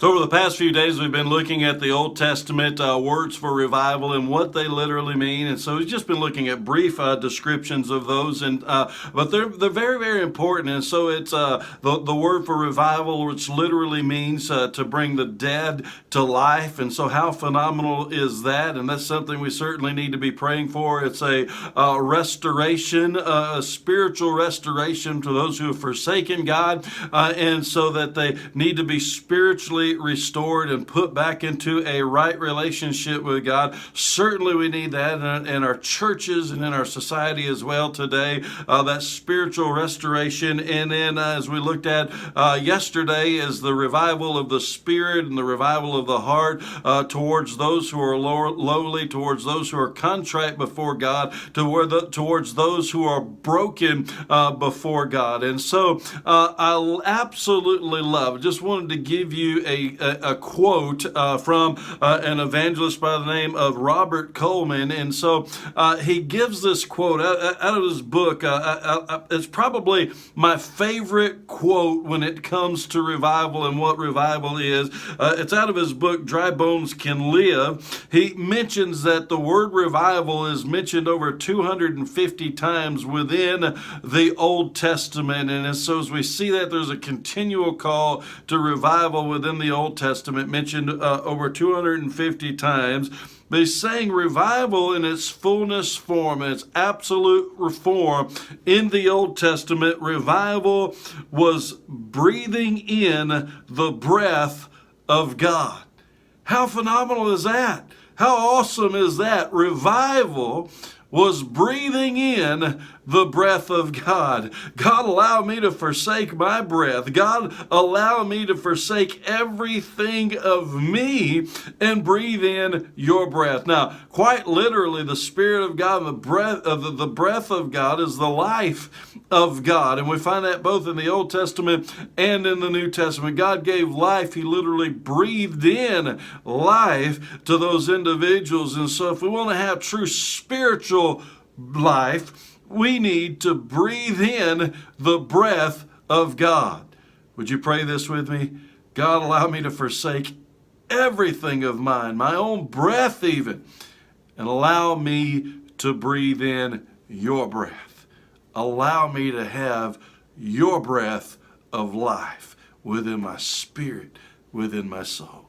So over the past few days, we've been looking at the Old Testament words for revival and what they literally mean. And so we've just been looking at brief descriptions of those, but they're very, very important. And so it's the word for revival, which literally means to bring the dead to life. And so how phenomenal is that? And that's something we certainly need to be praying for. It's a restoration, a spiritual restoration to those who have forsaken God, and so that they need to be spiritually restored and put back into a right relationship with God. Certainly we need that in our churches and in our society as well today, that spiritual restoration. And then as we looked at yesterday, is the revival of the spirit and the revival of the heart towards those who are lowly, towards those who are contrite before God, towards those who are broken before God. And so I absolutely love, just wanted to give you a quote from an evangelist by the name of Robert Coleman. And so he gives this quote out of his book. It's probably my favorite quote when it comes to revival and what revival is. It's out of his book, Dry Bones Can Live. He mentions that the word revival is mentioned over 250 times within the Old Testament. And so as we see that, there's a continual call to revival within the Old Testament, mentioned over 250 times. But he's saying revival in its fullness form, in its absolute reform in the Old Testament, revival was breathing in the breath of God. How phenomenal is that? How awesome is that? Revival was breathing in the breath of God. God, allow me to forsake my breath. God, allow me to forsake everything of me and breathe in your breath. Now, quite literally, the Spirit of God, the breath of God is the life of God. And we find that both in the Old Testament and in the New Testament. God gave life. He literally breathed in life to those individuals. And so if we want to have true spiritual life, we need to breathe in the breath of God. Would you pray this with me? God, allow me to forsake everything of mine, my own breath even, and allow me to breathe in your breath. Allow me to have your breath of life within my spirit, within my soul.